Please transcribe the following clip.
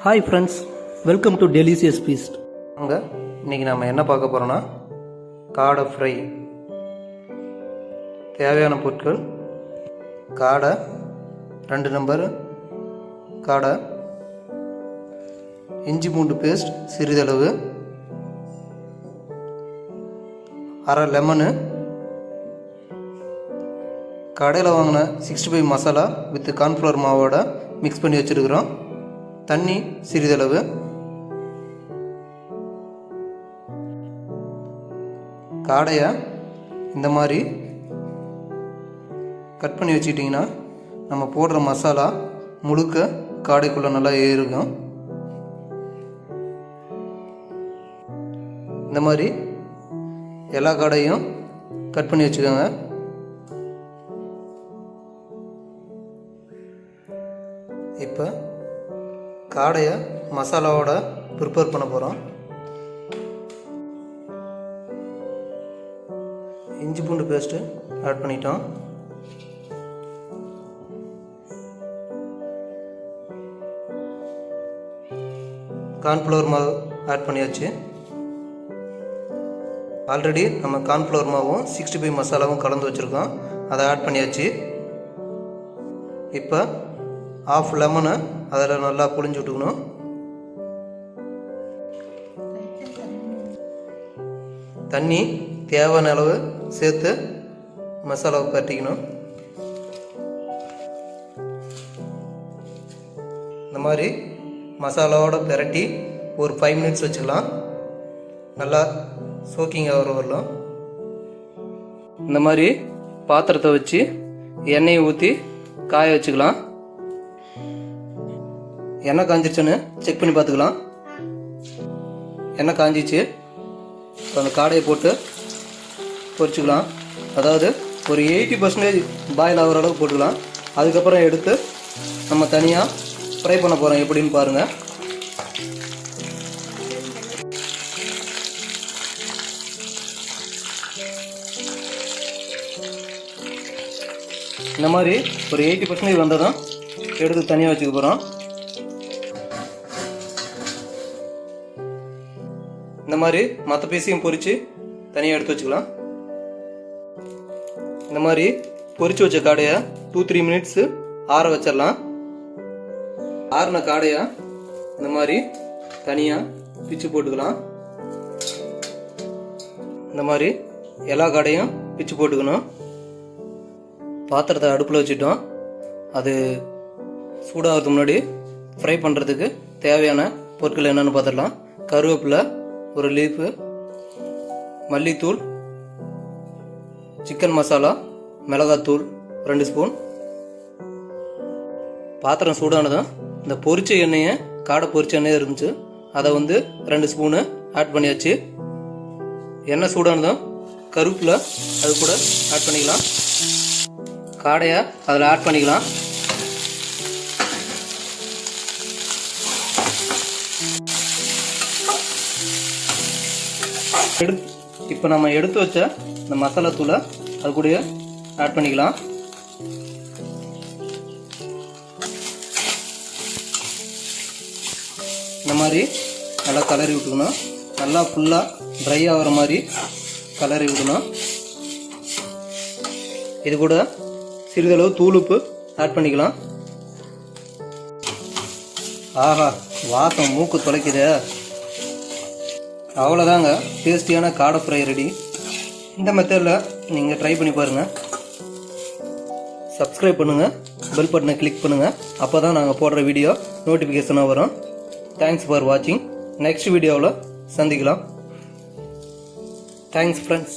Hi friends, welcome to delicious feast. அங்கே இன்றைக்கி நம்ம என்ன பார்க்க போகிறோன்னா காடை ஃப்ரை. தேவையான பொருட்கள்: காடை 2 நம்பர் காடை, இஞ்சி பூண்டு பேஸ்ட் சிறிதளவு, அரை லெமனு, கடையில் வாங்கின 65 மசாலா வித் கார்ன்ஃப்ளவர் மாவோட மிக்ஸ் பண்ணி வச்சுருக்குறோம், தண்ணி சிறிதளவு. காடையை இந்த மாதிரி கட் பண்ணி வச்சுக்கிட்டிங்கன்னா நம்ம போடுற மசாலா முழுக்க காடைக்குள்ளே நல்லா ஏறுக்கும். இந்த மாதிரி எல்லா காடையும் கட் பண்ணி வச்சுக்கோங்க. இப்போ காடையை மசாலாவோட ப்ரிப்பேர் பண்ண போகிறோம். இஞ்சி பூண்டு பேஸ்ட்டு ஆட் பண்ணிட்டோம். கார்ன்ஃப்ளவர் மாவு ஆட் பண்ணியாச்சு. ஆல்ரெடி நம்ம கார்ன்ஃப்ளவர் மாவும் 65 மசாலாவும் கலந்து வச்சுருக்கோம், அதை ஆட் பண்ணியாச்சு. இப்போ ½ லெமனை அதில் நல்லா புழிஞ்சு விட்டுக்கணும். தண்ணி தேவையான அளவு சேர்த்து மசாலாவை பரட்டிக்கணும். இந்த மாதிரி மசாலாவோட பிரட்டி ஒரு 5 மினிட்ஸ் வச்சுக்கலாம், நல்லா சோக்கிங் ஆகிற வரலாம். இந்த மாதிரி பாத்திரத்தை வச்சு எண்ணெயை ஊற்றி காய வச்சுக்கலாம். எண்ணெய் காஞ்சிருச்சுன்னு செக் பண்ணி பார்த்துக்கலாம். எண்ணெய் காஞ்சிச்சு. அந்த காடையை போட்டு பொரிச்சுக்கலாம். அதாவது ஒரு 80% பாயில் ஆகிற அளவுக்கு போட்டுக்கலாம். அதுக்கப்புறம் எடுத்து நம்ம தனியாக ஃப்ரை பண்ண போகிறோம். எப்படின்னு பாருங்கள். இந்த மாதிரி ஒரு 80% வந்ததும் எடுத்து தனியாக வச்சுக்க போகிறோம். இந்த மாதிரி மற்ற பீஸையும் பொரித்து தனியாக எடுத்து வச்சுக்கலாம். இந்த மாதிரி பொரிச்சு வச்ச காடையை 2-3 மினிட்ஸு ஆற வச்சிடலாம். ஆறின காடையை இந்த மாதிரி தனியாக பிச்சு போட்டுக்கலாம். இந்த மாதிரி எல்லா காடையும் பிச்சு போட்டுக்கணும். பாத்திரத்தை அடுப்பில் வச்சுட்டோம். அது சூடாகிறதுக்கு முன்னாடி ஃப்ரை பண்ணுறதுக்கு தேவையான பொருட்கள் என்னென்னு பார்த்துடலாம். கருவேப்பிலை ஒரு லீஃபு, மல்லித்தூள், சிக்கன் மசாலா, மிளகாத்தூள் 2 ஸ்பூன். பாத்திரம் சூடானதும் இந்த பொரிச்ச எண்ணெயை, காடை பொரிச்ச எண்ணெய் இருந்துச்சு, அதை 2 ஸ்பூனு ஆட் பண்ணியாச்சு. எண்ணெய் சூடானதும் கருவேப்பிலை அது கூட ஆட் பண்ணிக்கலாம். காடையை அதில் ஆட் பண்ணிக்கலாம். இப்போ நம்ம எடுத்து வச்ச இந்த மசாலா தூளை அது கூட ஆட் பண்ணிக்கலாம். இந்த மாதிரி நல்லா கலரி விட்டுக்கணும். நல்லா ஃபுல்லாக ட்ரை ஆகிற மாதிரி கலரி விடணும். இது கூட சிறிதளவு தூளுப்பு ஆட் பண்ணிக்கலாம். ஆஹா, வாசம் மூக்கு தொலைக்குதே. அவ்வளோதாங்க, டேஸ்டியான காடை ஃப்ரை ரெடி. இந்த மெத்தடில் நீங்கள் ட்ரை பண்ணி பாருங்கள். சப்ஸ்கிரைப் பண்ணுங்கள், பெல் பட்டனை கிளிக் பண்ணுங்கள். அப்போ தான் நாங்கள் போடுற வீடியோ நோட்டிஃபிகேஷனாக வரும். தேங்க்ஸ் ஃபார் வாட்சிங். நெக்ஸ்ட் வீடியோவில் சந்திக்கலாம். Thanks friends.